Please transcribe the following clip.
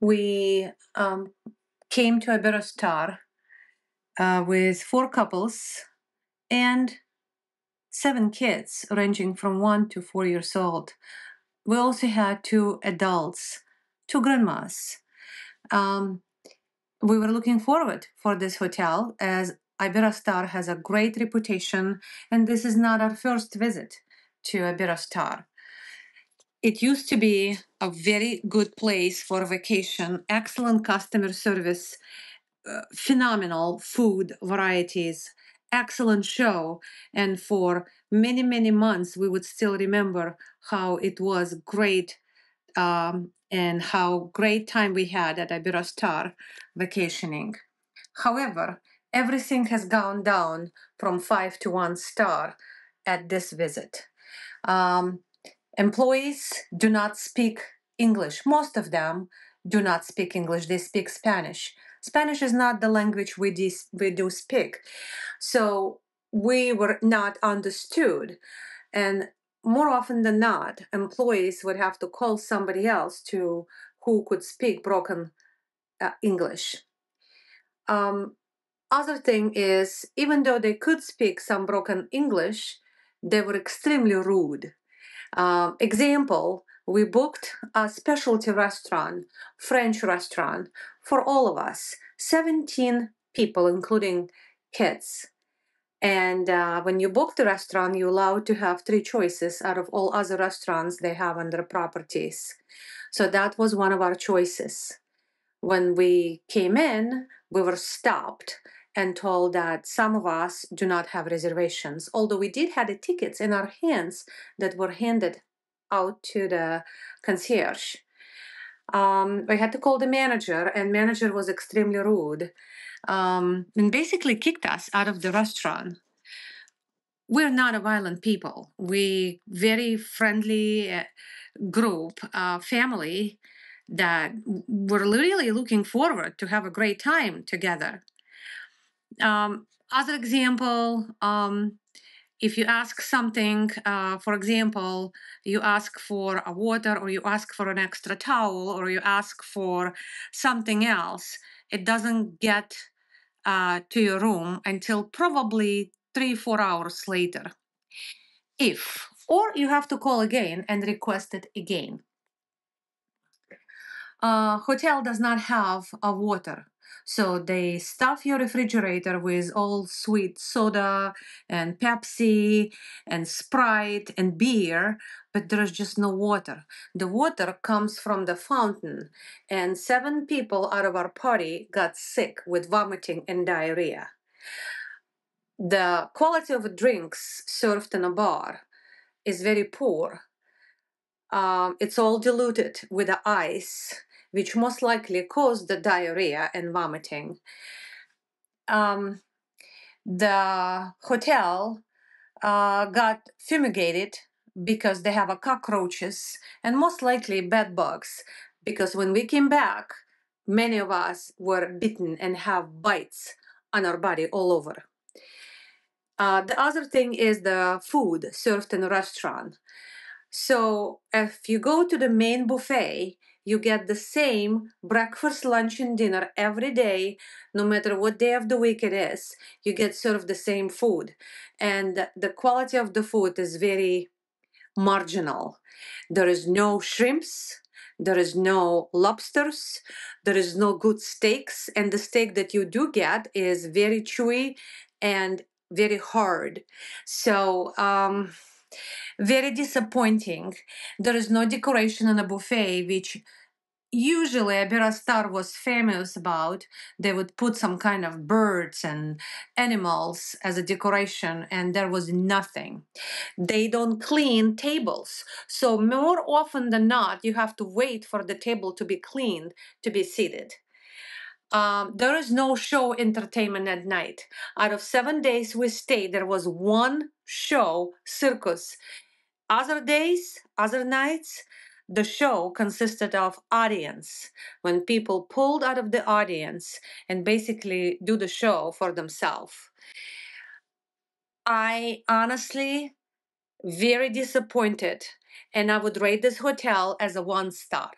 We came to Iberostar with 4 couples and 7 kids, ranging from 1 to 4 years old. We also had 2 adults, 2 grandmas. We were looking forward for this hotel as Iberostar has a great reputation, and this is not our first visit to Iberostar. It used to be a very good place for vacation, excellent customer service, phenomenal food varieties, excellent show, and for many, many months we would still remember how it was great and how great time we had at Iberostar vacationing. However, everything has gone down from 5 to 1 star at this visit. Employees do not speak English. Most of them do not speak English. They speak Spanish. Spanish is not the language we do speak. So we were not understood. And more often than not, employees would have to call somebody else who could speak broken English. Other thing is, even though they could speak some broken English, they were extremely rude. Example, we booked a specialty restaurant, French restaurant, for all of us, 17 people, including kids. And when you book the restaurant, you're allowed to have 3 choices out of all other restaurants they have on their properties. So that was one of our choices. When we came in, we were stopped and told that some of us do not have reservations, although we did have the tickets in our hands that were handed out to the concierge. We had to call the manager, and manager was extremely rude and basically kicked us out of the restaurant. We're not a violent people. We very friendly group, family that were really looking forward to have a great time together. Other example, if you ask something, for example, you ask for a water or you ask for an extra towel or you ask for something else, it doesn't get to your room until probably 3-4 hours later. Or you have to call again and request it again. Hotel does not have a water, so they stuff your refrigerator with all sweet soda and Pepsi and Sprite and beer, but there's just no water. The water comes from the fountain, and 7 people out of our party got sick with vomiting and diarrhea. The quality of drinks served in a bar is very poor. It's all diluted with the ice, which most likely caused the diarrhea and vomiting. The hotel got fumigated because they have cockroaches and most likely bed bugs, because when we came back, many of us were bitten and have bites on our body all over. The other thing is the food served in the restaurant. So if you go to the main buffet, you get the same breakfast, lunch, and dinner every day, no matter what day of the week it is. You get served the same food. And the quality of the food is very marginal. There is no shrimps. There is no lobsters. There is no good steaks. And the steak that you do get is very chewy and very hard. So, very disappointing. There is no decoration on a buffet, which usually Iberostar was famous about. They would put some kind of birds and animals as a decoration, and there was nothing. They don't clean tables. So more often than not, you have to wait for the table to be cleaned to be seated. There is no show entertainment at night. Out of 7 days we stayed, there was 1 show, circus. Other days, other nights, the show consisted of audience, when people pulled out of the audience and basically do the show for themselves. I honestly very disappointed, and I would rate this hotel as a 1 star.